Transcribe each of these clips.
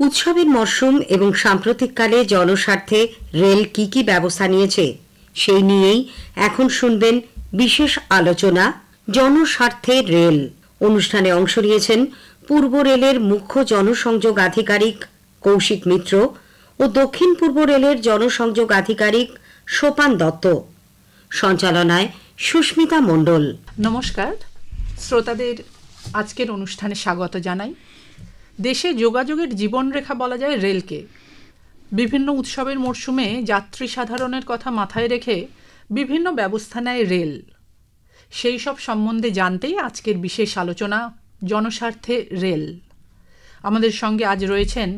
উৎসবের মরশুম এবং সাম্প্রতিককালে জনস্বার্থে রেল কি কি ব্যবস্থা নিয়েছে সেই নিয়েই এখন শুনবেন বিশেষ আলোচনা জনস্বার্থে রেল। অনুষ্ঠানে অংশ নিয়েছেন পূর্ব রেলের মুখ্য জনসংযোগ আধিকারিক কৌশিক মিত্র ও দক্ষিণ পূর্ব রেলের জনসংযোগ আধিকারিক সোপান দত্ত। সঞ্চালনায় সুস্মিতা মণ্ডল। নমস্কার, শ্রোতাদের আজকের অনুষ্ঠানে স্বাগত জানাই। দেশে যোগাযোগের জীবনরেখা বলা যায় রেলকে। বিভিন্ন উৎসবের মরশুমে যাত্রী সাধারণের কথা মাথায় রেখে বিভিন্ন ব্যবস্থা নেয় রেল। সেই সব সম্বন্ধে জানতেই আজকের বিশেষ আলোচনা জনস্বার্থে রেল। আমাদের সঙ্গে আজ রয়েছেন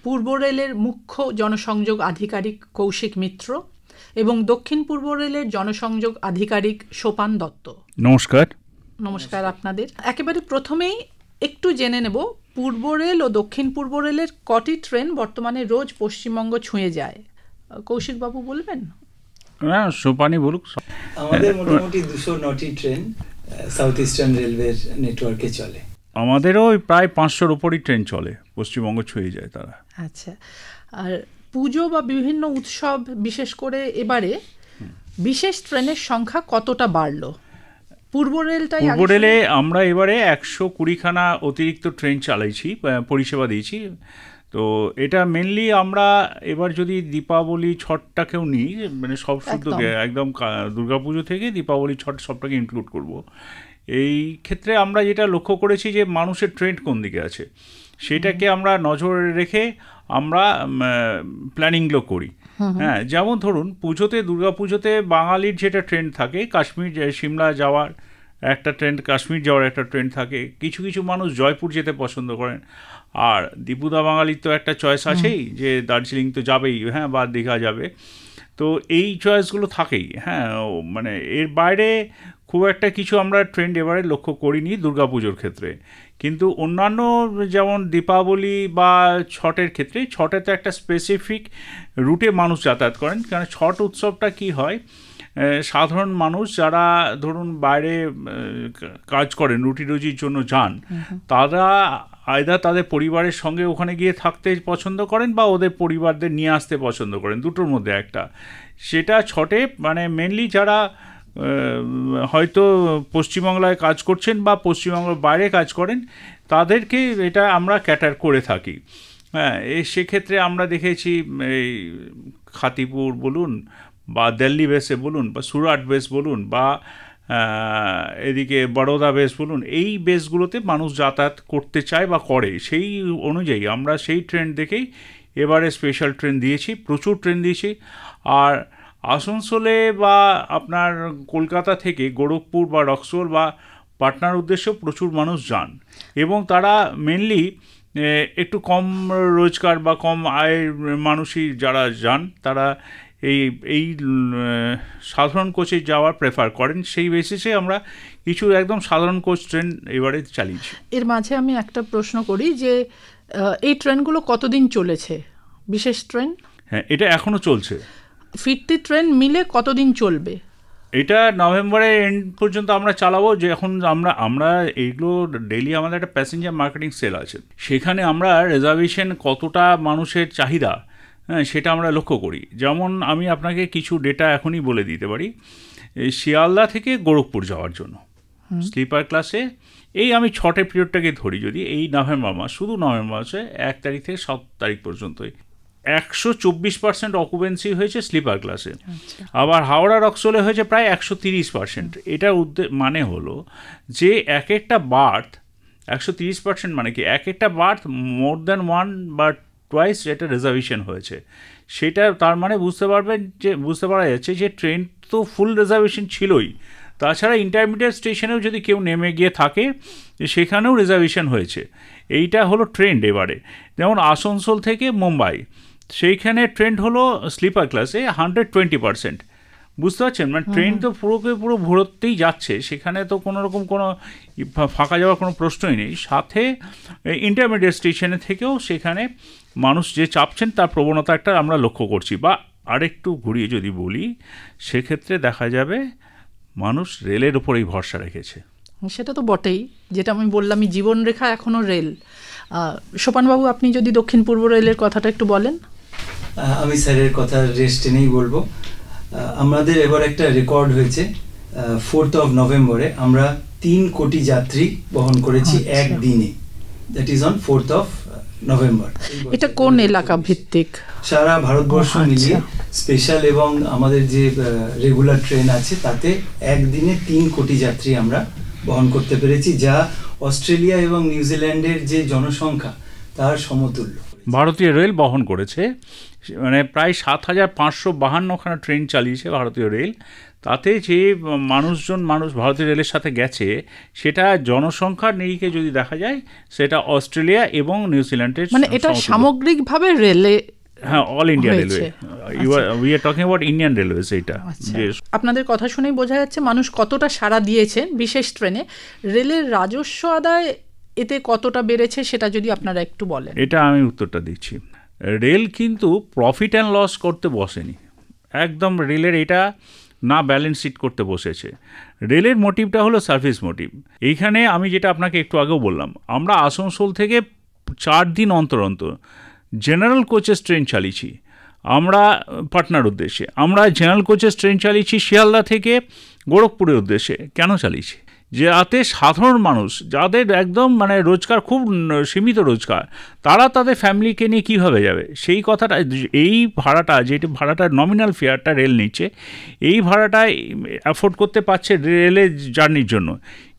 পূর্ব রেলের মুখ্য জনসংযোগ আধিকারিক কৌশিক মিত্র এবং দক্ষিণ পূর্ব রেলের জনসংযোগ আধিকারিক সোপান দত্ত। নমস্কার। নমস্কার আপনাদের। একেবারে প্রথমেই একটু জেনে নেব, পূর্ব রেল ও দক্ষিণ পূর্ব রেলের কটি ট্রেন বর্তমানে রোজ পশ্চিমবঙ্গ ছুঁয়ে যায়? কৌশিক বাবু বলবেন? হ্যাঁ, সোপানি বলুক। আমাদের মোটামুটি 209টি ট্রেন সাউথ ইস্টার্ন রেলওয়ের নেটওয়ার্কে চলে। আমাদেরও প্রায় 500-র উপরই ট্রেন চলে, পশ্চিমবঙ্গ ছুঁয়ে যায় তারা। আচ্ছা, আর পুজো বা বিভিন্ন উৎসব বিশেষ করে এবারে বিশেষ ট্রেনের সংখ্যা কতটা বাড়লো? পূর্ব রেলে আমরা এবারে 120খানা অতিরিক্ত ট্রেন চালাইছি, পরিষেবা দিয়েছি। তো এটা মেনলি আমরা এবার যদি দীপাবলি ছটটাকেও নিই, মানে সব শুদ্ধ একদম দুর্গাপুজো থেকে দীপাবলি ছট সবটাকে ইনক্লুড করব। এই ক্ষেত্রে আমরা যেটা লক্ষ্য করেছি যে মানুষের ট্রেন্ড কোন দিকে আছে সেটাকে আমরা নজরে রেখে আমরা প্ল্যানিংগুলো করি। হ্যাঁ, যেমন ধরুন দুর্গাপুজোতে বাঙালির যেটা ট্রেন্ড থাকে, কাশ্মীর সিমলা যাওয়ার একটা ট্রেন্ড, কাশ্মীর যাওয়ার একটা ট্রেন্ড থাকে। কিছু কিছু মানুষ জয়পুর যেতে পছন্দ করেন। আর দীপুদা বাঙালির তো একটা চয়েস আছেই যে দার্জিলিং তো যাবেই, হ্যাঁ, বা দীঘা যাবে। তো এই চয়েসগুলো থাকেই। হ্যাঁ, মানে এর বাইরে খুব একটা কিছু আমরা ট্রেন্ড এবারে লক্ষ্য করিনি দুর্গাপুজোর ক্ষেত্রে। কিন্তু অন্যান্য যেমন দীপাবলি বা ছটের ক্ষেত্রে, ছটে তো একটা স্পেসিফিক রুটে মানুষ যাতায়াত করেন। কারণ ছট উৎসবটা কি হয়, সাধারণ মানুষ যারা ধরুন বাইরে কাজ করেন, রুটি রুজির জন্য যান, তারা আয়দা তাদের পরিবারের সঙ্গে ওখানে গিয়ে থাকতে পছন্দ করেন বা ওদের পরিবারদের নিয়ে আসতে পছন্দ করেন, দুটোর মধ্যে একটা। সেটা ছটে মানে মেনলি যারা হয়তো পশ্চিমবাংলায় কাজ করছেন বা পশ্চিমবঙ্গের বাইরে কাজ করেন, তাদেরকে এটা আমরা ক্যাটার করে থাকি। হ্যাঁ, সেক্ষেত্রে আমরা দেখেছি এই খাতিপুর বলুন বা দিল্লি বেসে বলুন বা সুরাট বেস বলুন বা এদিকে বরোদা বেস বলুন, এই বেসগুলোতে মানুষ যাতায়াত করতে চায় বা করে। সেই অনুযায়ী আমরা সেই ট্রেন দেখেই এবারে স্পেশাল ট্রেন দিয়েছি, প্রচুর ট্রেন দিয়েছি। আর আসানসোলে বা আপনার কলকাতা থেকে গোরখপুর বা রক্সোল বা পাটনার উদ্দেশ্যেও প্রচুর মানুষ যান এবং তারা মেনলি একটু কম রোজগার বা কম আয়ের মানুষই যারা যান, তারা এই সাধারণ কোচে যাওয়ার প্রেফার করেন। সেই বেসিসে আমরা কিছু একদম সাধারণ কোচ ট্রেন এবারে চালিয়েছি। এর মাঝে আমি একটা প্রশ্ন করি যে এই ট্রেনগুলো কতদিন চলেছে, বিশেষ ট্রেন? হ্যাঁ, এটা এখনও চলছে। ফিরতি ট্রেন মিলে কতদিন চলবে? এটা নভেম্বরের এন্ড পর্যন্ত আমরা চালাবো। যে এখন আমরা এইগুলো ডেইলি আমাদের একটা প্যাসেঞ্জার মার্কেটিং সেল আছে, সেখানে আমরা রিজার্ভেশন কতটা মানুষের চাহিদা, হ্যাঁ, সেটা আমরা লক্ষ্য করি। যেমন আমি আপনাকে কিছু ডেটা এখনই বলে দিতে পারি। এই শিয়ালদা থেকে গোরখপুর যাওয়ার জন্য স্লিপার ক্লাসে এই আমি ছটে পিরিয়ডটাকে ধরি, যদি এই নভেম্বর মাস, শুধু নভেম্বর মাসে 1 তারিখ থেকে 7 তারিখ পর্যন্তই 124% অকুপেন্সি হয়েছে স্লিপার ক্লাসে। আবার হাওড়া রক্সোলে হয়েছে প্রায় 130%। এটা মানে হলো যে এক একটা বার্থ 130%, মানে কি এক একটা বার্থ মোর দ্যান 1 বা টুয়াইস এটা রিজার্ভেশন হয়েছে। সেটা তার মানে বুঝতে পারা যাচ্ছে যে ট্রেন তো ফুল রিজার্ভেশন ছিলই, তাছাড়া ইন্টারমিডিয়েট স্টেশনেও যদি কেউ নেমে গিয়ে থাকে সেখানেও রিজার্ভেশন হয়েছে। এইটা হলো ট্রেন্ড এবারে। যেমন আসানসোল থেকে মুম্বাই, সেইখানে ট্রেন্ড হলো স্লিপার ক্লাসে 120%। বুঝতে পারছেন, মানে ট্রেন তো পুরো ভরতেই যাচ্ছে, সেখানে তো কোনো রকম কোনো ফাঁকা যাওয়ার কোনো প্রশ্নই নেই। সাথে ইন্টারমিডিয়েট স্টেশনে থেকেও সেখানে মানুষ যে চাপছেন তার প্রবণতা একটা আমরা লক্ষ্য করছি। বা আরেকটু ঘুরিয়ে যদি বলি, সেক্ষেত্রে দেখা যাবে মানুষ রেলের উপরেই ভরসা রেখেছে। সেটা তো বটেই, যেটা আমি বললামই জীবনরেখা এখনও রেল। সোপানবাবু, আপনি যদি দক্ষিণ পূর্ব রেলের কথাটা একটু বলেন। আমি স্যারের কথা রেস্ট টেনেই বলবো। আমাদের এবার একটা রেকর্ড হয়েছে, 4th of November আমরা 3 কোটি যাত্রী বহন করেছি একদিনে। That is on 4th of November। এটা কোন এলাকা ভিত্তিক? সারা ভারতবর্ষ মিলিয়ে স্পেশাল এবং আমাদের যে রেগুলার ট্রেন আছে তাতে একদিনে 3 কোটি যাত্রী আমরা বহন করতে পেরেছি, যা অস্ট্রেলিয়া এবং নিউজিল্যান্ডের যে জনসংখ্যা তার সমতুল্য। ভারতীয় রেল বহন করেছে, মানে প্রায় 7,552খানা ট্রেন চালিয়েছে ভারতীয় রেল। তাতে যে মানুষ ভারতীয় রেলের সাথে গেছে সেটা জনসংখ্যার নিরিখে যদি দেখা যায় সেটা অস্ট্রেলিয়া এবং নিউজিল্যান্ডের, মানে এটা সামগ্রিকভাবে রেলে, হ্যাঁ, all India railway. We are talking about Indian railway. সেইটা আপনাদের কথা শুনেই বোঝা যাচ্ছে মানুষ কতটা সাড়া দিয়েছেন বিশেষ ট্রেনে। রেলের রাজস্ব আদায় এতে কতটা বেড়েছে সেটা যদি আপনারা একটু বলেন। এটা আমি উত্তরটা দিচ্ছি। রেল কিন্তু প্রফিট অ্যান্ড লস করতে বসেনি, একদম রেলের এটা না ব্যালেন্স শিট করতে বসেছে। রেলের মোটিভটা হলো সার্ভিস মোটিভ। এইখানে আমি যেটা আপনাকে একটু আগেও বললাম, আমরা আসানসোল থেকে 4 দিন অন্তর অন্তর জেনারেল কোচেস ট্রেন চালিয়েছি আমরা পাটনার উদ্দেশ্যে, আমরা জেনারেল কোচেস ট্রেন চালিয়েছি শিয়ালদা থেকে গোরখপুরের উদ্দেশ্যে। কেন চালিয়েছি? যাতে সাধারণ মানুষ যাদের একদম মানে রোজগার খুব সীমিত রোজগার, তারা তাদের ফ্যামিলিকে নিয়ে কীভাবে যাবে সেই কথাটা, এই ভাড়াটা যেটা ভাড়াটা নমিনাল ফেয়ারটা রেল নিচ্ছে, এই ভাড়াটা অ্যাফোর্ড করতে পারছে রেলের জার্নির জন্য।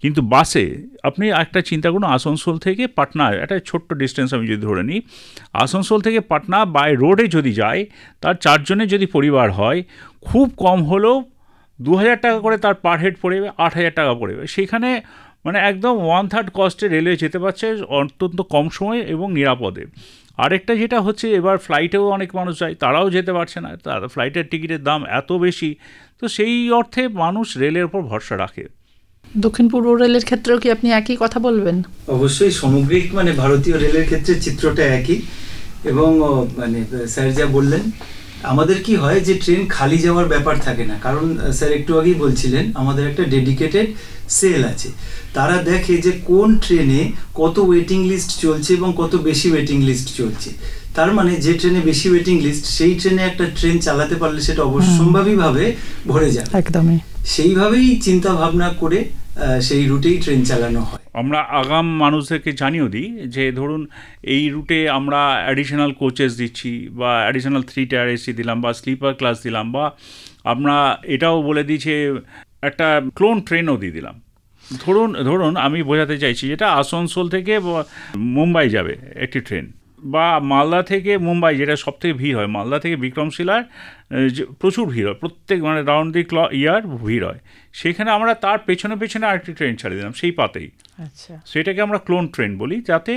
কিন্তু বাসে আপনি একটা চিন্তা করুন, আসানসোল থেকে পাটনা একটা ছোট্ট ডিস্টেন্স আমি যদি ধরে নিই, আসানসোল থেকে পাটনা বাই রোডে যদি যায়, তার 4 জনের যদি পরিবার হয়, খুব কম হলেও 2,000 টাকা করে তার পার হেড পড়বে, 8,000 টাকা পড়বে। সেখানে মানে একদম 1/3 কস্টে রেলওয়ে যেতে পারছে অত্যন্ত কম সময়ে এবং নিরাপদে। আরেকটা যেটা হচ্ছে, এবার ফ্লাইটেও অনেক মানুষ যায়, তারাও যেতে পারছে না, তার ফ্লাইটের টিকিটের দাম এত বেশি। তো সেই অর্থে মানুষ রেলের ওপর ভরসা রাখে। দক্ষিণ পূর্ব রেলের ক্ষেত্রেও কি আপনি একই কথা বলবেন? অবশ্যই সামগ্রিক মানে ভারতীয় রেলের ক্ষেত্রে চিত্রটা একই। এবং মানে স্যার যা বললেন, আমাদের কি হয় যে ট্রেন খালি যাওয়ার ব্যাপার থাকে না, কারণ স্যার একটু আগেই বলছিলেন আমাদের একটা ডেডিকেটেড সেল আছে। তারা দেখে যে কোন ট্রেনে কত ওয়েটিং লিস্ট চলছে এবং কত বেশি ওয়েটিং লিস্ট চলছে। তার মানে যে ট্রেনে বেশি ওয়েটিং লিস্ট, সেই ট্রেনে একটা ট্রেন চালাতে পারলে সেটা অবশ্যম্ভাবীভাবে ভরে যাবে। একদমই সেইভাবেই চিন্তা ভাবনা করে সেই রুটেই ট্রেন চালানো হয়। আমরা আগাম মানুষদেরকে জানিয়েও দিই যে ধরুন এই রুটে আমরা অ্যাডিশনাল কোচেস দিচ্ছি, বা অ্যাডিশনাল 3 টায়ার এসি দিলাম, বা স্লিপার ক্লাস দিলাম, বা আমরা এটাও বলে দিই যে একটা ক্লোন ট্রেনও দিয়ে দিলাম। ধরুন আমি বোঝাতে চাইছি, যেটা আসানসোল থেকে মুম্বাই যাবে একটি ট্রেন, বা মালদা থেকে মুম্বাই, যেটা সবথেকে ভিড় হয়, মালদা থেকে বিক্রমশিলার প্রচুর ভিড় হয়, প্রত্যেক মানে রাউন্ড দি ইয়ার ভিড় হয়। সেখানে আমরা তার পেছনে আরেকটি ট্রেন ছাড়িয়ে দিলাম সেই পাতেই। আচ্ছা, সেটাকে আমরা ক্লোন ট্রেন বলি, যাতে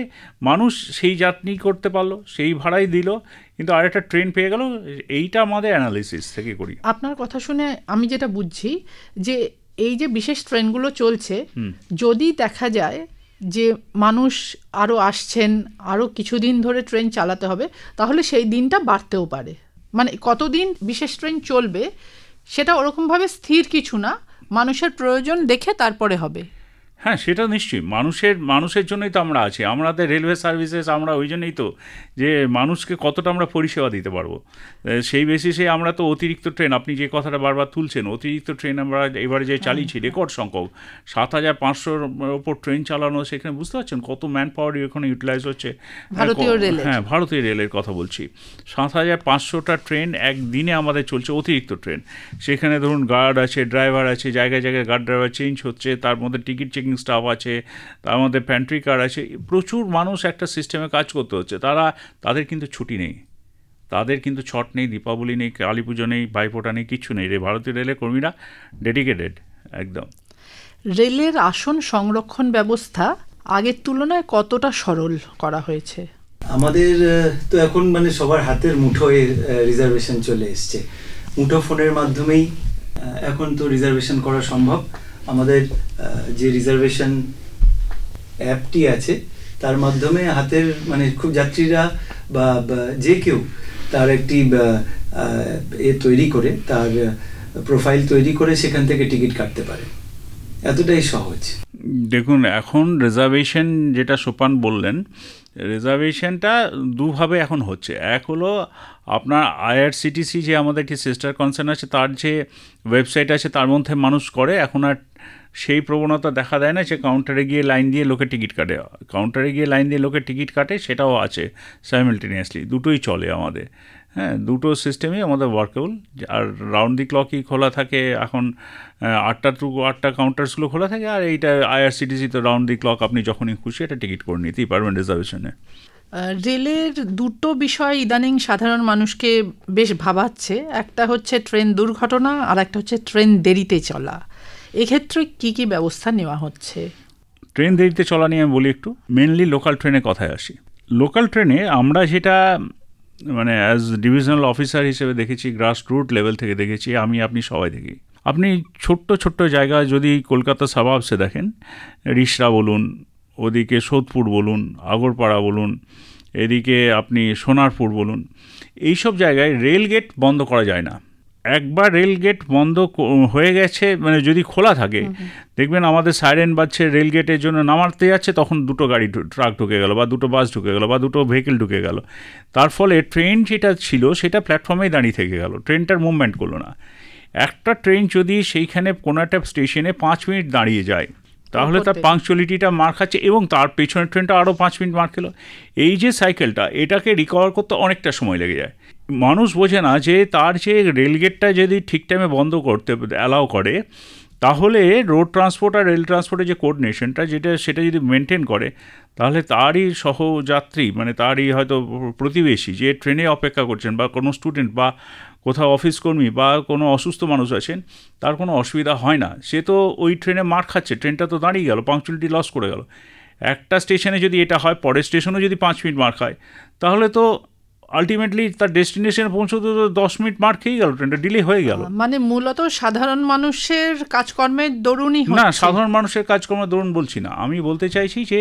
মানুষ সেই যাত্রী করতে পারলো, সেই ভাড়াই দিল, কিন্তু আরেকটা ট্রেন পেয়ে গেল। এইটা আমাদের অ্যানালিসিস থেকে করি। আপনার কথা শুনে আমি যেটা বুঝছি যে এই যে বিশেষ ট্রেনগুলো চলছে, যদি দেখা যায় যে মানুষ আরও আসছেন, আরও কিছুদিন ধরে ট্রেন চালাতে হবে, তাহলে সেই দিনটা বাড়তেও পারে। মানে কতদিন বিশেষ ট্রেন চলবে সেটা ওরকমভাবে স্থির কিছু না, মানুষের প্রয়োজন দেখে তারপরে হবে। হ্যাঁ, সেটা নিশ্চয়ই মানুষের জন্যই তো আমরা আছি। আমাদের রেলওয়ে সার্ভিসেস, আমরা ওই জন্যই তো যে মানুষকে কতটা আমরা পরিষেবা দিতে পারবো, সেই বেসিসে আমরা তো অতিরিক্ত ট্রেন, আপনি যে কথাটা বারবার তুলছেন, অতিরিক্ত ট্রেন আমরা এবারে যে চালিয়েছি রেকর্ড সংখ্যক 7,500-র ওপর ট্রেন চালানো, সেখানে বুঝতে পারছেন কত ম্যান পাওয়ার এখানে ইউটিলাইজ হচ্ছে ভারতীয় রেল। হ্যাঁ, ভারতীয় রেলের কথা বলছি। 7,500টা ট্রেন একদিনে আমাদের চলছে, অতিরিক্ত ট্রেন। সেখানে ধরুন গার্ড আছে, ড্রাইভার আছে, জায়গায় জায়গায় গার্ড ড্রাইভার চেঞ্জ হচ্ছে, তার মধ্যে টিকিট চেকিং স্টাফ আছে, তার মধ্যে প্যান্ট্রি কার আছে, প্রচুর মানুষ একটা সিস্টেমে কাজ করতে হচ্ছে। তাদের কিন্তু ছুটি নেই, তাদের কিন্তু ছট নেই, দীপাবলি নেই, কালী পুজো নেই, ভাইফোঁটা নেই, কিচ্ছু নেই। ভারতীয় রেলের কর্মীরা ডেডিকেটেড একদম। রেলের আসন সংরক্ষণ ব্যবস্থা আগের তুলনায় কতটা সরল করা হয়েছে? আমাদের তো এখন মানে সবার হাতের মুঠোয় রিজার্ভেশন চলে এসছে। মুঠো ফোনের মাধ্যমেই এখন তো রিজার্ভেশন করা সম্ভব। আমাদের যে রিজার্ভেশন অ্যাপটি আছে তার মাধ্যমে হাতের মানে খুব যাত্রীরা বা যে কেউ তার একটি তৈরি করে, তার প্রোফাইল তৈরি করে সেখান থেকে টিকিট কাটতে পারে। এতটাই সহজ। দেখুন, এখন রিজার্ভেশন যেটা সোপান বললেন, রিজার্ভেশনটা দুভাবে এখন হচ্ছে। এক হলো আপনার আইআরসিটিসি যে আমাদের একটি সিস্টার কনসার্ন আছে, তার যে ওয়েবসাইট আছে তার মধ্যে মানুষ করে। এখন আর সেই প্রবণতা দেখা দেয় না যে কাউন্টারে গিয়ে লাইন দিয়ে লোকে টিকিট কাটে। কাউন্টারে গিয়ে লাইন দিয়ে লোকে টিকিট কাটে, সেটাও আছে সাইমালটেনিয়াসলি, দুটোই চলে আমাদের। হ্যাঁ, দুটো সিস্টেমই আমাদের ওয়ার্কেবল। আর রাউন্ড দি ক্লকই খোলা থাকে এখন, 8টা টু 8টা কাউন্টার্সগুলো খোলা থাকে। আর এইটা আইআরসিটিসি তো রাউন্ড দি ক্লক আপনি যখনই খুশি এটা টিকিট করে নিতেই পারবেন রিজার্ভেশনে। রেলের দুটো বিষয় ইদানিং সাধারণ মানুষকে বেশ ভাবাচ্ছে, একটা হচ্ছে ট্রেন দুর্ঘটনা আর একটা হচ্ছে ট্রেন দেরিতে চলা। এক্ষেত্রে কি কি ব্যবস্থা নেওয়া হচ্ছে? ট্রেন দেরিতে চলা নিয়ে আমি বলি একটু। মেনলি লোকাল ট্রেনের কথায় আসি। লোকাল ট্রেনে আমরা যেটা মানে অ্যাজ ডিভিশনাল অফিসার হিসেবে দেখেছি, গ্রাস রুট লেভেল থেকে দেখেছি, আপনি সবাই দেখি। আপনি ছোট্ট ছোট্ট জায়গা যদি কলকাতা সাবাবসে দেখেন, রিষড়া বলুন, ওদিকে সোদপুর বলুন, আগরপাড়া বলুন, এদিকে আপনি সোনারপুর বলুন, এইসব জায়গায় রেল গেট বন্ধ করা যায় না। একবার রেল গেট বন্ধ হয়ে গেছে, মানে যদি খোলা থাকে, দেখবেন আমাদের সাইরেন বাজছে, রেল গেটের জন্য নামাতে যাচ্ছে, তখন দুটো গাড়ি ট্রাক ঢুকে গেল, বা দুটো বাস ঢুকে গেল, বা দুটো ভেহিকেল ঢুকে গেল। তার ফলে ট্রেন যেটা ছিল সেটা প্ল্যাটফর্মেই দাঁড়িয়ে থেকে গেল, ট্রেনটার মুভমেন্ট করলো না। একটা ট্রেন যদি সেইখানে কোনো একটা স্টেশনে 5 মিনিট দাঁড়িয়ে যায়, তাহলে তার পাংচুয়ালিটিটা মার খাচ্ছে, এবং তার পেছনের ট্রেনটা আরও 5 মিনিট মার খেলো। এই যে সাইকেলটা, এটাকে রিকভার করতে অনেকটা সময় লেগে যায়। মানুষ বোঝে না যে তার যে রেলগেটটা যদি ঠিক টাইমে বন্ধ করতে অ্যালাউ করে, তাহলে রোড ট্রান্সপোর্ট আর রেল ট্রান্সপোর্টের যে কোঅর্ডিনেশনটা সেটা যদি মেনটেন করে, তাহলে তারই সহযাত্রী, মানে তারই হয়তো প্রতিবেশী যে ট্রেনে অপেক্ষা করছেন, বা কোনো স্টুডেন্ট, বা কোথাও অফিস কর্মী, বা কোনো অসুস্থ মানুষ আছেন, তার কোনো অসুবিধা হয় না। সে তো ওই ট্রেনে মার খাচ্ছে, ট্রেনটা তো দাঁড়িয়ে গেল, পাংচুয়ালিটি লস করে গেল। একটা স্টেশনে যদি এটা হয়, পরের স্টেশনেও যদি 5 মিনিট মার খায়, তাহলে তো আলটিমেটলি তার ডেস্টিনেশনে পৌঁছতে তো 10 মিনিট মার খেয়ে গেল, ট্রেনটা ডিলে হয়ে গেল। মানে মূলত সাধারণ মানুষের কাজকর্মের দরুনই না, সাধারণ মানুষের কাজকর্মের দরুন বলছি না, আমি বলতে চাইছি যে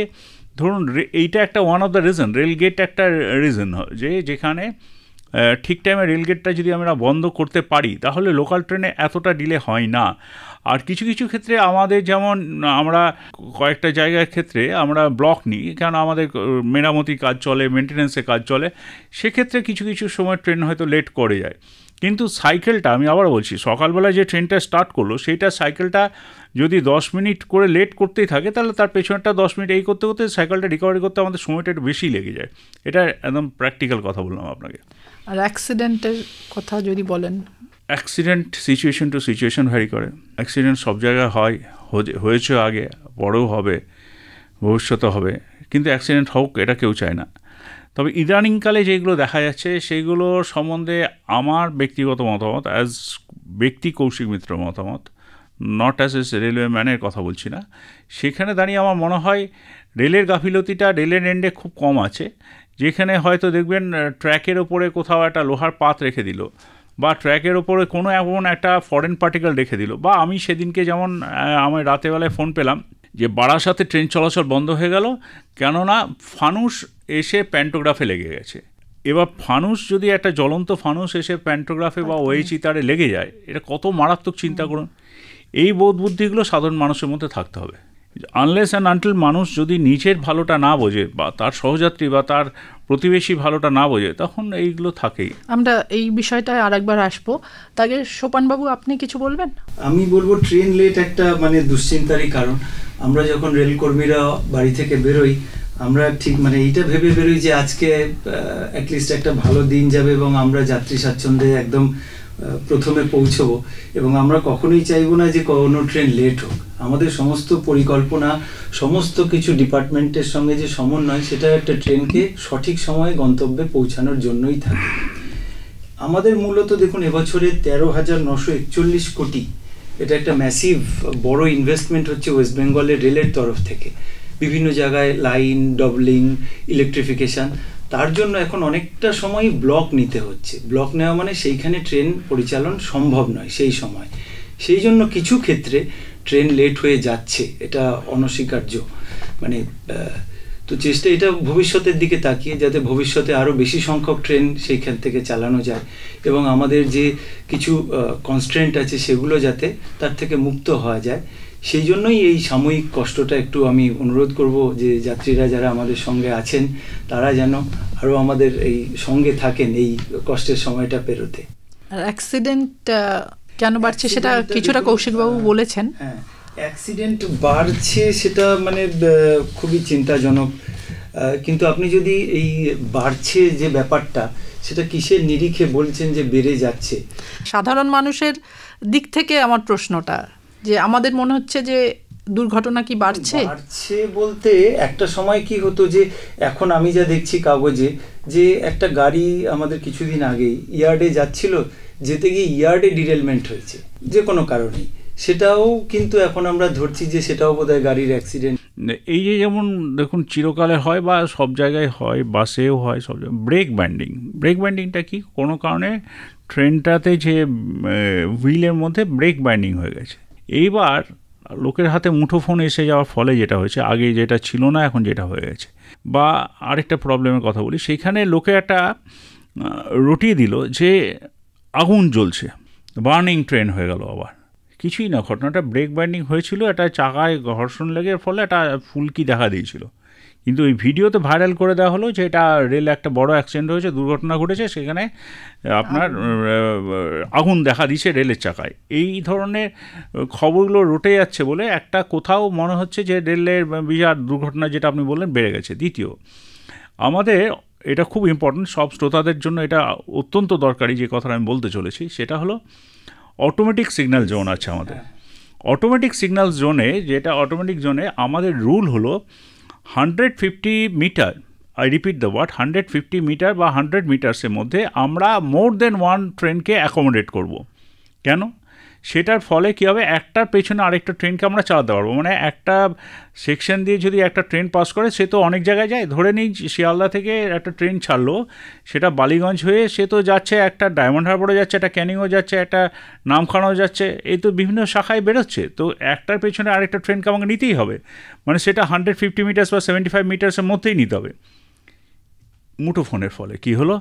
ধরুন এইটা একটা one of the reason, rail gate একটা রিজন, যেখানে ঠিক টাইমে রেলগেটটা যদি আমরা বন্ধ করতে পারি, তাহলে লোকাল ট্রেনে এতটা ডিলে হয় না। আর কিছু কিছু ক্ষেত্রে আমাদের, যেমন আমরা কয়েকটা জায়গার ক্ষেত্রে আমরা ব্লক নিই, কারণ আমাদের মেরামতির কাজ চলে, মেনটেন্যান্সের কাজ চলে, সেক্ষেত্রে কিছু কিছু সময় ট্রেন হয়তো লেট করে যায়। কিন্তু সাইকেলটা, আমি আবার বলছি, সকালবেলায় যে ট্রেনটা স্টার্ট করলো, সেইটা সাইকেলটা যদি 10 মিনিট করে লেট করতেই থাকে, তাহলে তার পেছনটা 10 মিনিট এই করতে করতে সাইকেলটা রিকভারি করতে আমাদের সময়টা একটু বেশি লেগে যায়। এটা একদম প্র্যাকটিক্যাল কথা বললাম আপনাকে। আর অ্যাক্সিডেন্টের কথা যদি বলেন? Accident situation to situation vary করে। অ্যাক্সিডেন্ট সব জায়গায় হয়, হয়েছে আগে, পরেও হবে, ভবিষ্যতে হবে, কিন্তু অ্যাক্সিডেন্ট হোক এটা কেউ চায় না। তবে ইদানিংকালে যেগুলো দেখা যাচ্ছে, সেইগুলো সম্বন্ধে আমার ব্যক্তিগত মতামত, অ্যাজ ব্যক্তি কৌশিক মিত্র মতামত, নট অ্যাজ এ রেলওয়ে ম্যানের কথা বলছি না, সেখানে দাঁড়িয়ে আমার মনে হয় রেলের গাফিলতিটা রেলের এন্ডে খুব কম আছে। যেখানে হয়তো দেখবেন ট্র্যাকের ওপরে কোথাও একটা লোহার পাত রেখে দিল, বা ট্র্যাকের ওপরে কোনো এমন একটা ফরেন পার্টিকেল রেখে দিল, বা আমি সেদিনকে যেমন আমি রাতেরবেলায় ফোন পেলাম যে বারাসাতে ট্রেন চলাচল বন্ধ হয়ে গেল, কেননা ফানুস এসে প্যান্টোগ্রাফে লেগে গেছে। এবার ফানুস যদি, একটা জ্বলন্ত ফানুস এসে প্যান্টোগ্রাফে বা ওএইচি তারে লেগে যায়, এটা কত মারাত্মক চিন্তা করুন। এই বোধ বুদ্ধিগুলো সাধারণ মানুষের মধ্যে থাকতে হবে। আনলেস অ্যান্ড আনটিল মানুষ যদি নিজের ভালোটা না বোঝে, বা তার সহযাত্রী বা তার প্রতিবেশী ভালোটা না বোঝে, তখন এইগুলো থাকেই। আমরা এই বিষয়টায় আরেকবার আসবো। তাকে সোপানবাবু, আপনি কিছু বলবেন? আমি বলবো ট্রেন লেট একটা মানে দুশ্চিন্তারই কারণ। আমরা যখন রেলকর্মীরা বাড়ি থেকে বেরোই, আমরা ঠিক মানে এইটা ভেবে বেরোই যে আজকে অ্যাটলিস্ট একটা ভালো দিন যাবে, এবং আমরা যাত্রী স্বাচ্ছন্দ্যে একদম প্রথমে পৌঁছবো, এবং আমরা কখনোই চাইবো না যে কোনো ট্রেন লেট হোক। আমাদের সমস্ত পরিকল্পনা, সমস্ত কিছু ডিপার্টমেন্টের সঙ্গে যে সমন্বয়, সেটা একটা ট্রেনকে সঠিক সময়ে গন্তব্যে পৌঁছানোর জন্যই থাকে। আমাদের মূলত দেখুন, এবছরে 13,941 কোটি, এটা একটা ম্যাসিভ বড় ইনভেস্টমেন্ট হচ্ছে ওয়েস্ট বেঙ্গলের রেলের তরফ থেকে। বিভিন্ন জায়গায় লাইন ডবলিং, ইলেকট্রিফিকেশান, তার জন্য এখন অনেকটা সময় ব্লক নিতে হচ্ছে। ব্লক নেওয়া মানে সেইখানে ট্রেন পরিচালন সম্ভব নয় সেই সময়। সেই জন্য কিছু ক্ষেত্রে ট্রেন লেট হয়ে যাচ্ছে, এটা অনস্বীকার্য। মানে তো চেষ্টা এটা ভবিষ্যতের দিকে তাকিয়ে, যাতে ভবিষ্যতে আরও বেশি সংখ্যক ট্রেন সেইখান থেকে চালানো যায়, এবং আমাদের যে কিছু কনস্ট্রেন্ট আছে সেগুলো যাতে তার থেকে মুক্ত হওয়া যায়, সেই জন্যই এই সাময়িক কষ্টটা একটু আমি অনুরোধ করব যে যাত্রীরা যারা আমাদের সঙ্গে আছেন তারা যেন আরও আমাদের এই সঙ্গে থাকেন এই কষ্টের সময়টা পেরোতে। অ্যাক্সিডেন্ট কেন বাড়ছে সেটা কিছুটা কৌশিকবাবু বলেছেন। হ্যাঁ, অ্যাক্সিডেন্ট বাড়ছে সেটা মানে খুবই চিন্তাজনক, কিন্তু আপনি যদি এই বাড়ছে যে ব্যাপারটা সেটা কিসের নিরিখে বলছেন যে বেড়ে যাচ্ছে? সাধারণ মানুষের দিক থেকে আমার প্রশ্নটা যে আমাদের মনে হচ্ছে যে দুর্ঘটনা কি বাড়ছে বলতে একটা সময় কি হতো যে এখন আমি যা দেখছি কাগজে যে একটা গাড়ি আমাদের কিছুদিন আগেই ইয়ার্ডে যাচ্ছিল, যেতে গিয়ে ইয়ার্ডে ডিরেলমেন্ট হয়েছে যে কোনো কারণেই, সেটাও কিন্তু এখন আমরা ধরছি যে সেটাও বোধহয় গাড়ির অ্যাক্সিডেন্ট। এই যে যেমন দেখুন চিরকালে হয় বা সব জায়গায় হয়, বাসেও হয়, সব জায়গায় ব্রেক ব্যান্ডিংটা কি কোনো কারণে ট্রেনটাতে যে হুইলের মধ্যে ব্রেক ব্যান্ডিং হয়ে গেছে। এইবার লোকের হাতে মুঠোফোন এসে যাওয়ার ফলে যেটা হয়েছে, আগে যেটা ছিল না এখন যেটা হয়ে গেছে, বা আরেকটা প্রবলেমের কথা বলি, সেইখানে লোকে একটা রটিয়ে দিল যে আগুন জ্বলছে, বার্নিং ট্রেন হয়ে গেল। আবার কিছুই না, ঘটনাটা ব্রেক ব্যান্ডিং হয়েছিল, একটা চাকায় ঘর্ষণ লেগে ফলে একটা ফুলকি দেখা দিয়েছিল, কিন্তু এই ভিডিওতে ভাইরাল করে দেওয়া হলো যে এটা রেলে একটা বড় অ্যাক্সিডেন্ট হয়েছে, দুর্ঘটনা ঘটেছে, সেখানে আপনার আগুন দেখা দিয়েছে রেলের চাকায়। এই ধরনের খবরগুলো রটে যাচ্ছে বলে একটা কোথাও মনে হচ্ছে যে রেলের বিরাট দুর্ঘটনা যেটা আপনি বললেন বেড়ে গেছে। দ্বিতীয়, আমাদের এটা খুব ইম্পর্টেন্ট, সব শ্রোতাদের জন্য এটা অত্যন্ত দরকারি যে কথাটা আমি বলতে চলেছি, সেটা হলো অটোমেটিক সিগন্যাল জোন আছে আমাদের। অটোমেটিক সিগন্যাল জোনে, যেটা অটোমেটিক জোনে আমাদের রুল হলো 150 metre, I repeat the word, 150 metre বা 100 মিটার্সের মধ্যে আমরা মোর দেন ওয়ান ট্রেনকে অ্যাকোমোডেট করব। কেন? সেটার ফলে কী হবে, একটার পেছনে আরেকটা ট্রেনকে আমরা চালাতে পারবো। মানে একটা সেকশন দিয়ে যদি একটা ট্রেন পাস করে, সে তো অনেক জায়গায় যায়, ধরে নিই শিয়ালদা থেকে একটা ট্রেন ছাড়লো, সেটা বালিগঞ্জ হয়ে সে তো যাচ্ছে, একটা ডায়মন্ড হারবারে যাচ্ছে, একটা ক্যানিংও যাচ্ছে, একটা নামখানাও যাচ্ছে, এই তো বিভিন্ন শাখায় বেরোচ্ছে। তো একটার পেছনে আরেকটা ট্রেনকে আমাকে নিতেই হবে, মানে সেটা 150 মিটার্স বা 75 মিটার্সের মধ্যেই নিতে হবে। মুঠোফোনের ফলে কি হলো,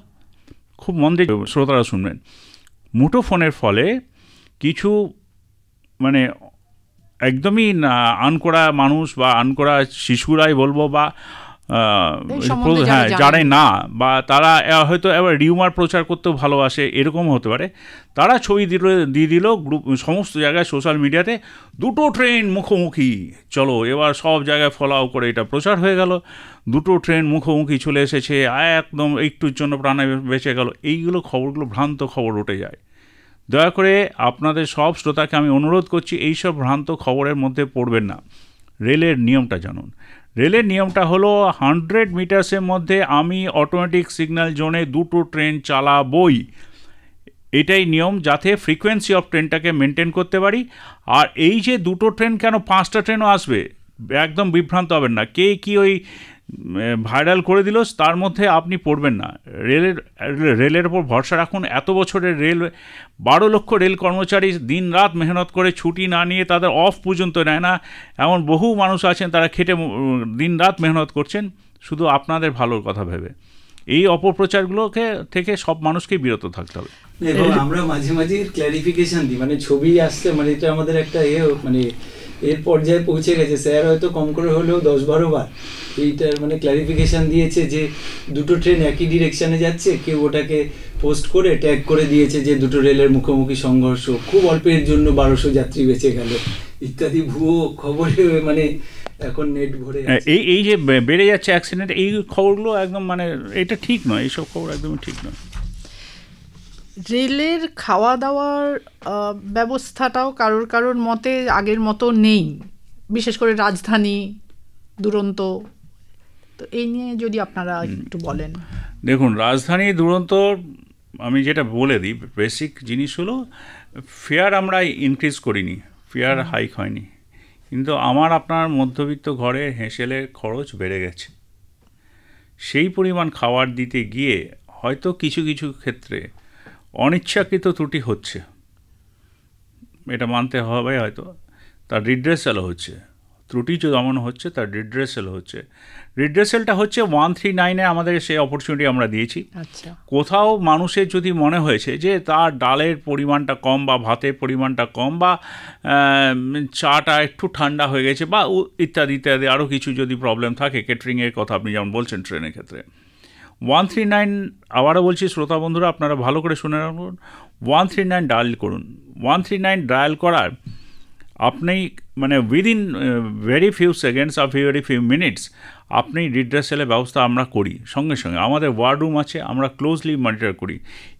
খুব মন দিয়ে শ্রোতারা শুনবেন, মুঠোফোনের ফলে কিছু মানে একদমই আনকড়া মানুষ বা আনকড়া শিশুরাই বলবো বা হ্যাঁ যারাই না, বা তারা হয়তো এবার রিউমার প্রচার করতেও ভালোবাসে, এরকম হতে পারে, তারা ছবি দিয়ে দিল গ্রুপ সমস্ত জায়গায় সোশ্যাল মিডিয়াতে, দুটো ট্রেন মুখোমুখি, চলো এবার সব জায়গায় ফলাও করে এটা প্রচার হয়ে গেল, দুটো ট্রেন মুখোমুখি চলে এসেছে, একদম একটুর জন্য প্রাণ বেঁচে গেল। এইগুলো খবরগুলো ভ্রান্ত খবর উঠে যায়। দয়া করে আপনাদের সব শ্রোতাকে আমি অনুরোধ করছি, এইসব ভ্রান্ত খবরের মধ্যে পড়বেন না। রেলের নিয়মটা জানুন। রেলের নিয়মটা হলো 100 মিটার্সের মধ্যে আমি অটোমেটিক সিগন্যাল জোনে দুটো ট্রেন চালাবই, এটাই নিয়ম, যাতে ফ্রিকোয়েন্সি অফ ট্রেনটাকে মেনটেন করতে পারি। আর এই যে দুটো ট্রেন কেন 5টা ট্রেনও আসবে, একদম বিভ্রান্ত হবেন না। কে কি ওই ভাইরাল করে দিল তার মধ্যে আপনি পড়বেন না। রেলের ওপর ভরসা রাখুন। এত বছরের রেল, 12 লক্ষ রেল কর্মচারী দিন রাত মেহনত করে, ছুটি না নিয়ে, তাদের অফ পর্যন্ত নেয় না, এমন বহু মানুষ আছেন তারা খেটে দিন রাত মেহনত করছেন শুধু আপনাদের ভালোর কথা ভেবে। এই অপপ্রচারগুলোকে থেকে সব মানুষকেই বিরত থাকতে হবে। এবং আমরা মাঝে মাঝে ক্ল্যারিফিকেশন দিই, মানে ছবি আসছে, মানে এটা আমাদের একটা মানে এর পর্যায়ে পৌঁছে গেছে, স্যার হয়তো কম করে হলেও 10-12 বার এইটার মানে ক্ল্যারিফিকেশান দিয়েছে যে দুটো ট্রেন একই ডিরেকশানে যাচ্ছে, কেউ ওটাকে পোস্ট করে ট্যাগ করে দিয়েছে যে দুটো রেলের মুখোমুখি সংঘর্ষ, খুব অল্পের জন্য 1200 যাত্রী বেঁচে গেল, ইত্যাদি ভুয়ো খবরে মানে এখন নেট ভরে। এই যে বেড়ে যাচ্ছে অ্যাক্সিডেন্ট, এই খবরগুলো একদম মানে এটা ঠিক নয়, এইসব খবর একদমই ঠিক নয়। রেলের খাওয়া দাওয়ার ব্যবস্থাটাও কারোর মতে আগের মতো নেই, বিশেষ করে রাজধানী, দুরন্ত, তো এই নিয়ে যদি আপনারা একটু বলেন। দেখুন, রাজধানী দুরন্ত আমি যেটা বলে দিই, বেসিক জিনিস হলো ফেয়ার আমরা ইনক্রিজ করিনি, ফেয়ার হাইক হয়নি, কিন্তু আমার আপনার মধ্যবিত্ত ঘরে হেঁসেলের খরচ বেড়ে গেছে। সেই পরিমাণ খাবার দিতে গিয়ে হয়তো কিছু কিছু ক্ষেত্রে অনিচ্ছাকৃত ত্রুটি হচ্ছে, এটা মানতে হবে, হয়তো তার রিড্রেসালও হচ্ছে। ত্রুটি যেমন হচ্ছে তার রিড্রেসেল হচ্ছে। রিড্রেসেলটা হচ্ছে 139-এ আমাদের সেই অপরচুনিটি আমরা দিয়েছি। আচ্ছা, কোথাও মানুষের যদি মনে হয়েছে যে তার ডালের পরিমাণটা কম বা ভাতের পরিমাণটা কম বা চাটা একটু ঠান্ডা হয়ে গেছে বা ইত্যাদি ইত্যাদি আরও কিছু যদি প্রবলেম থাকে, কেটারিংয়ের কথা আপনি যেমন বলছেন ট্রেনের ক্ষেত্রে, 139 আবারও বলছি শ্রোতা বন্ধুরা আপনারা ভালো করে শুনে রাখুন, 139 ডায়াল করুন। 139 ডায়াল করার আপনি মানে within very few seconds are very few minutes আপনি রিড্রেসেলের ব্যবস্থা আমরা করি সঙ্গে সঙ্গে। আমাদের ওয়ার্ড রুম আছে, আমরা ক্লোজলি মনিটর করি,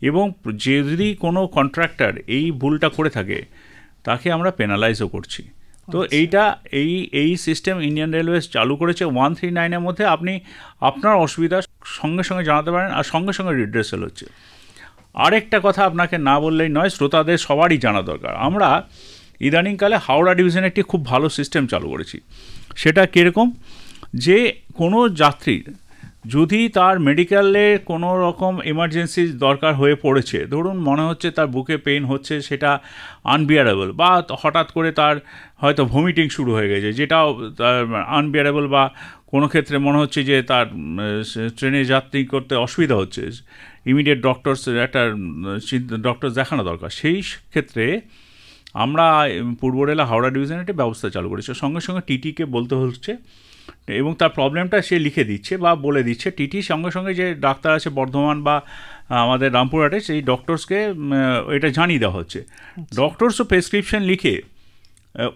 এবং যদি কোনো কন্ট্রাক্টর এই ভুলটা করে থাকে তাকে আমরা পেনালাইজও করছি। তো এই সিস্টেম ইন্ডিয়ান রেলওয়েজ চালু করেছে। 139-এর মধ্যে আপনি আপনার অসুবিধা সঙ্গে সঙ্গে জানাতে পারেন আর সঙ্গে সঙ্গে রিড্রেসেল হচ্ছে। আরেকটা কথা আপনাকে না বললেই নয়, শ্রোতাদের সবারই জানা দরকার, আমরা ইদানিংকালে হাওড়া ডিভিশনে একটি খুব ভালো সিস্টেম চালু করেছি। সেটা কীরকম, যে কোনো যাত্রীর যদি তার মেডিকেলে কোনো রকম এমার্জেন্সি দরকার হয়ে পড়েছে, ধরুন মনে হচ্ছে তার বুকে পেইন হচ্ছে, সেটা আনবিয়ারেবল, বা হঠাৎ করে তার হয়তো ভমিটিং শুরু হয়ে গেছে, যেটাও তার আনবিয়ারেবল, বা কোনো ক্ষেত্রে মনে হচ্ছে যে তার ট্রেনে যাত্রী করতে অসুবিধা হচ্ছে, ইমিডিয়েট ডক্টর দেখানো দরকার, সেই ক্ষেত্রে আমরা পূর্ব রেলা হাওড়া ডিভিশনে একটা ব্যবস্থা চালু করেছি। সঙ্গে সঙ্গে টিটিকে বলতে হচ্ছে এবং তার প্রবলেমটা সে লিখে দিচ্ছে বা বলে দিচ্ছে। টিটি সঙ্গে সঙ্গে যে ডাক্তার আছে বর্ধমান বা আমাদের রামপুরহাটে, সেই ডক্টরসকে এটা জানিয়ে দেওয়া হচ্ছে। ডক্টরসও প্রেসক্রিপশন লিখে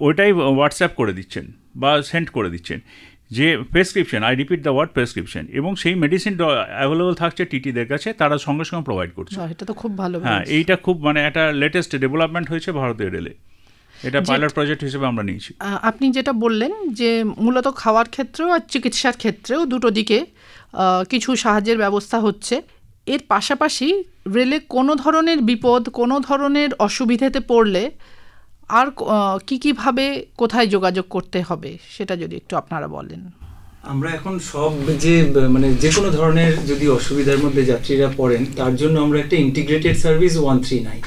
ওইটাই হোয়াটসঅ্যাপ করে দিচ্ছেন বা সেন্ড করে দিচ্ছেন, যে prescription, I repeat the word prescription, এবং সেই মেডিসিন অ্যাভেলেবল থাকছে টিটিদের কাছে, তারা সঙ্গে সঙ্গে প্রোভাইড করছে। এটা তো খুব ভালো। হ্যাঁ, এইটা খুব মানে একটা লেটেস্ট ডেভেলপমেন্ট হয়েছে ভারতীয় রেলে, এটা পাইলট প্রজেক্ট হিসেবে আমরা নিয়েছি। আপনি যেটা বললেন যে মূলত খাওয়ার ক্ষেত্রেও আর চিকিৎসার ক্ষেত্রেও দুটো দিকে কিছু সাহায্যের ব্যবস্থা হচ্ছে। এর পাশাপাশি রেলে কোনো ধরনের বিপদ, কোনো ধরনের অসুবিধাতে পড়লে আর কীভাবে কোথায় যোগাযোগ করতে হবে সেটা যদি একটু আপনারা বলেন। আমরা এখন সব যে কোনো ধরনের যদি অসুবিধার মধ্যে যাত্রীরা পড়েন, তার জন্য আমরা একটা ইন্টিগ্রেটেড সার্ভিস 139,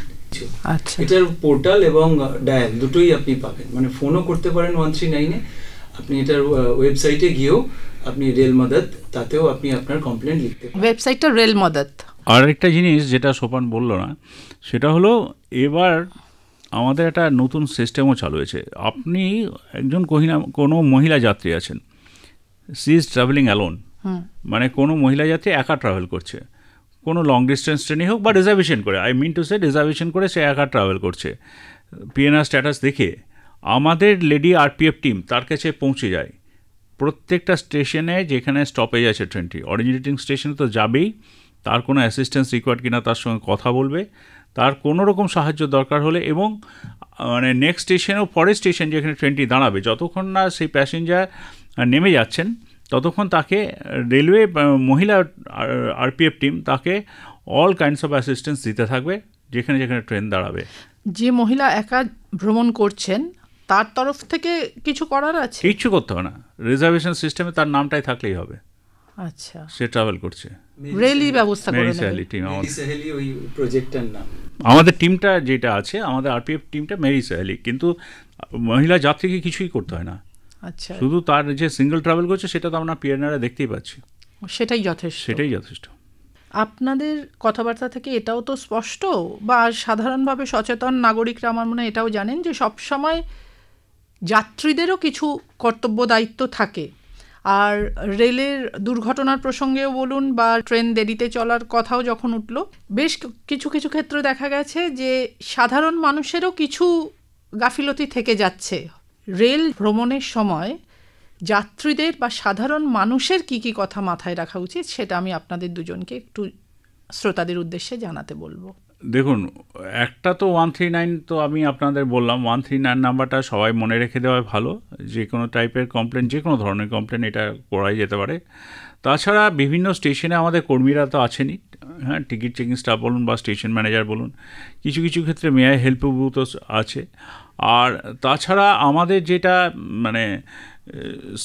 আচ্ছা, এটার পোর্টাল এবং ডায়াল দুটোই আপনি পাবেন। মানে ফোনও করতে পারেন 139-এ, আপনি এটার ওয়েবসাইটে গিয়েও আপনি রেল মদত, তাতেও আপনি আপনার কমপ্লেন লিখতে পারেন। ওয়েবসাইটটা রেল মদত। আর একটা জিনিস যেটা সোপান বললো না, সেটা হলো এবার আমাদের একটা নতুন সিস্টেমও চালু হয়েছে। আপনি একজন কোনো মহিলা যাত্রী আছেন, সি ইজ ট্রাভেলিং অ্যালোন, মানে কোনো মহিলা যাত্রী একা ট্রাভেল করছে, কোনো লং ডিস্টেন্স ট্রেনে হোক বা রিজার্ভেশন করে, I mean to say reservation করে সে একা ট্রাভেল করছে, পিএনআর স্ট্যাটাস দেখে আমাদের লেডি আরপিএফ টিম তার কাছে পৌঁছে যায়। প্রত্যেকটা স্টেশনে যেখানে স্টপেজ আছে ট্রেনটি, অরিজিনেটিং স্টেশনে তো যাবেই, তার কোনো অ্যাসিস্ট্যান্স রিকোয়ার্ড কিনা তার সঙ্গে কথা বলবে, তার কোনো রকম সাহায্য দরকার হলে, এবং মানে নেক্সট স্টেশনেও পরের স্টেশন যেখানে ট্রেনটি দাঁড়াবে, যতক্ষণ না সেই প্যাসেঞ্জার নেমে যাচ্ছেন ততক্ষণ তাকে রেলওয়ে মহিলা আরপিএফ টিম তাকে অল কাইন্ডস অফ অ্যাসিস্ট্যান্স দিতে থাকবে যেখানে যেখানে ট্রেন দাঁড়াবে। যে মহিলা একা ভ্রমণ করছেন তার তরফ থেকে কিছু করার আছে? কিচ্ছু করতে হবে না, রিজার্ভেশন সিস্টেমে তার নামটাই থাকলেই হবে। আচ্ছা, সে ট্রাভেল করছে, রেলই ব্যবস্থা করে নেবে। টিম ওই প্রজেক্টটার নাম, আমাদের টিমটা যেটা আছে, আমাদের আরপিএফ টিমটা মেরি সাহেলি, কিন্তু মহিলা যাত্রীকে কিছুই করতে হয় না। আচ্ছা, শুধু তার যে সিঙ্গেল ট্রাভেল করছে সেটা তো আমরা পিএনআরে দেখতেই পাচ্ছি, সেটাই যথেষ্ট। সেটাই যথেষ্ট। আপনাদের কথাবার্তা থেকে এটাও তো স্পষ্ট, বা সাধারণভাবে সচেতন নাগরিকরা আমার মনে হয় এটাও জানেন যে সবসময় যাত্রীদেরও কিছু কর্তব্য দায়িত্ব থাকে। আর রেলের দুর্ঘটনার প্রসঙ্গেও বলুন বা ট্রেন দেরিতে চলার কথাও যখন উঠল, বেশ কিছু কিছু ক্ষেত্রে দেখা গেছে যে সাধারণ মানুষেরও কিছু গাফিলতি থেকে যাচ্ছে। রেল ভ্রমণের সময় যাত্রীদের বা সাধারণ মানুষের কি কি কথা মাথায় রাখা উচিত সেটা আমি আপনাদের দুজনকে একটু শ্রোতাদের উদ্দেশ্যে জানাতে বলবো। দেখুন, একটা তো 139 তো আমি আপনাদের বললাম, 139 নাম্বারটা সবাই মনে রেখে দেওয়া ভালো। যে কোনো টাইপের কমপ্লেন, যে কোনো ধরনের কমপ্লেন এটা করাই যেতে পারে। তাছাড়া বিভিন্ন স্টেশনে আমাদের কর্মীরা তো আছেনই, হ্যাঁ, টিকিট চেকিং স্টাফ বলুন বা স্টেশন ম্যানেজার বলুন, কিছু কিছু ক্ষেত্রে মেয়ার হেল্প তো আছে। আর তাছাড়া আমাদের যেটা মানে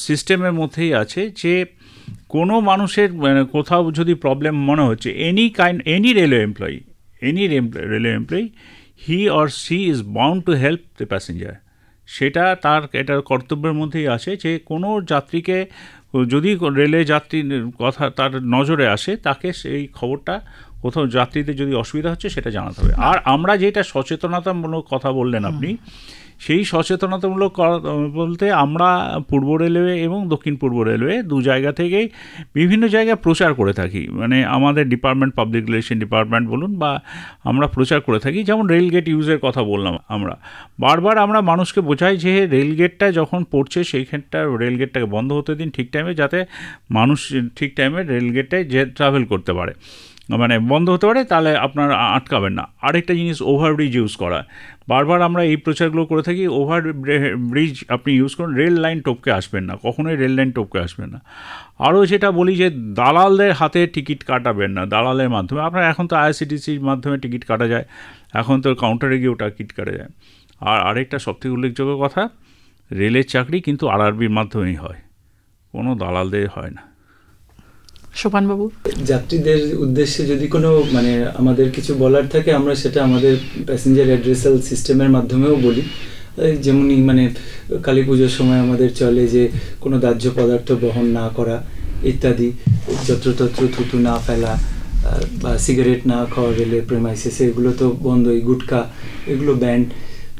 সিস্টেমের মধ্যেই আছে যে কোনো মানুষের মানে কোথাও যদি প্রবলেম মনে হচ্ছে, any railway employee, he or she is bound to help the passenger. সেটা এটা কর্তব্যের মধ্যেই আছে যে কোনো যাত্রীকে যদি রেলে যাত্রীর কথা তার নজরে আসে, তাকে সেই খবরটা কোথাও যাত্রীদের যদি অসুবিধা হচ্ছে সেটা জানাতে হবে। আর আমরা যেটা সচেতনতামূলক কথা বললেন আপনি, সেই সচেতনতামূলক বলতে আমরা পূর্ব রেলওয়ে এবং দক্ষিণ পূর্ব রেলওয়ে দু জায়গা থেকেই বিভিন্ন জায়গায় প্রচার করে থাকি। মানে আমাদের ডিপার্টমেন্ট, পাবলিক রিলেশন ডিপার্টমেন্ট বলুন, বা আমরা প্রচার করে থাকি। যেমন রেলগেট ইউজের কথা বললাম, আমরা বারবার আমরা মানুষকে বোঝাই যে রেলগেটটা যখন পড়ছে সেইখানটা রেলগেটটাকে বন্ধ হতে দিন ঠিক টাইমে, যাতে মানুষ ঠিক টাইমে রেলগেটে যে ট্রাভেল করতে পারে, মানে বন্ধ হতে পারে, তাহলে আপনার আটকাবেন না। আরেকটা জিনিস ওভারব্রিজ ইউজ করা, বারবার আমরা এই প্রচারগুলো করে থাকি। ওভার ব্রিজ আপনি ইউজ করুন, রেল লাইন টপকে আসবেন না, কখনোই রেল লাইন টপকে আসবেন না। আরও যেটা বলি যে দালালদের হাতে টিকিট কাটাবেন না, দালালের মাধ্যমে। আপনার এখন তো আইআরসিটিসির মাধ্যমে টিকিট কাটা যায়, এখন তো কাউন্টারে গিয়েও টিকিট কাটা যায়। আর আরেকটা সবথেকে উল্লেখযোগ্য কথা, রেলের চাকরি কিন্তু আরআরবির মাধ্যমেই হয়, কোনো দালালদের হয় না। সোপানবাবু, যাত্রীদের উদ্দেশ্যে যদি কোনো মানে আমাদের কিছু বলার থাকে, আমরা সেটা আমাদের প্যাসেঞ্জার অ্যাড্রেসাল সিস্টেমের মাধ্যমেও বলি। যেমনই মানে কালী পুজোর সময় আমাদের চলে যে কোনো দাহ্য পদার্থ বহন না করা ইত্যাদি, যত্রতত্র থুতু না ফেলা, বা সিগারেট না খাওয়া রেলের প্রেমাইসিসে, এগুলো তো বন্ধই, গুটখা এগুলো ব্যান্ড।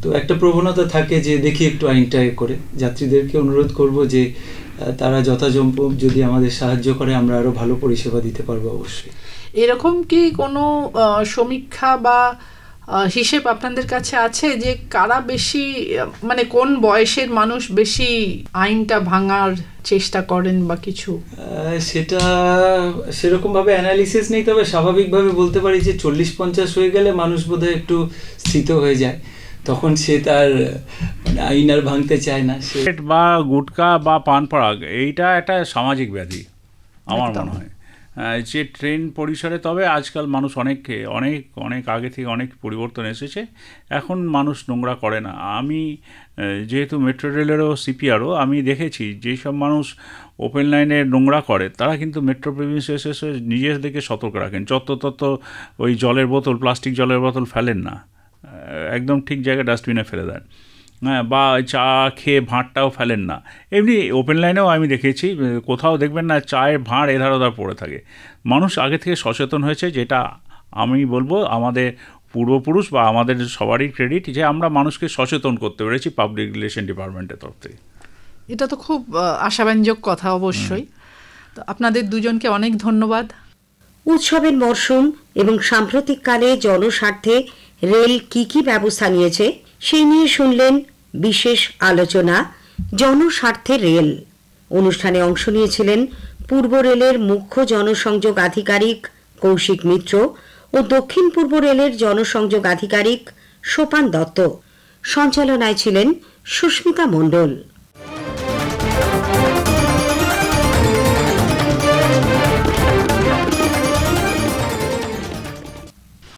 তো একটা প্রবণতা থাকে যে দেখি একটু আইনটা করে। যাত্রীদেরকে অনুরোধ করব যে তারা যথাসম্ভব যদি আমাদের সাহায্য করে, আমরা আরও ভালো পরিষেবা দিতে পারবো অবশ্যই। এরকম কি কোনো সমীক্ষা বা হিসেব আপনাদের কাছে আছে যে কারা বেশি, মানে কোন বয়সের মানুষ বেশি আইনটা ভাঙার চেষ্টা করেন বা কিছু? সেটা সেরকমভাবে অ্যানালিসিস নেই, তবে স্বাভাবিকভাবে বলতে পারি যে 40-50 হয়ে গেলে মানুষ বোধহয় একটু স্থিত হয়ে যায়, তখন সে তার মানে আইন আর ভাঙতে চায় না। সে বা গুটকা বা পান পরাগ, এইটা একটা সামাজিক ব্যাধি আমার মনে হয়, যে ট্রেন পরিসরে। তবে আজকাল মানুষ অনেক আগে থেকে অনেক পরিবর্তন এসেছে, এখন মানুষ নোংরা করে না। আমি যেহেতু মেট্রো রেলেরও সিপিআরও, আমি দেখেছি যেই সব মানুষ ওপেন লাইনে নোংরা করে, তারা কিন্তু মেট্রো প্রেমিসে এসে নিজেদেরকে সতর্ক রাখেন। যত ওই জলের বোতল, প্লাস্টিক জলের বোতল ফেলেন না, একদম ঠিক জায়গায় ডাস্টবিনে ফেলে দেন। হ্যাঁ, বা চা খেয়ে ভাঁড়টাও ফেলেন না। এমনি ওপেন লাইনেও আমি দেখেছি, কোথাও দেখবেন না চায়ের ভাঁড় এধার ওধার পড়ে থাকে। মানুষ আগে থেকে সচেতন হয়েছে, যেটা আমি বলবো আমাদের পূর্বপুরুষ বা আমাদের সবারই ক্রেডিট যে আমরা মানুষকে সচেতন করতে পেরেছি পাবলিক রিলেশন ডিপার্টমেন্টের তরফ থেকে। এটা তো খুব আশাব্যঞ্জক কথা অবশ্যই। তো আপনাদের দুজনকে অনেক ধন্যবাদ। উৎসবের মরশুম এবং সাম্প্রতিককালে জনস্বার্থে রেল কি ব্যবস্থা নিয়েছে সেই নিয়ে শুনলেন বিশেষ আলোচনা জনস্বার্থে রেল। অনুষ্ঠানে অংশ নিয়েছিলেন পূর্ব রেলের মুখ্য জনসংযোগ আধিকারিক কৌশিক মিত্র ও দক্ষিণ পূর্ব রেলের জনসংযোগ আধিকারিক সোপান দত্ত। সঞ্চালনায় ছিলেন সুস্মিতা মণ্ডল।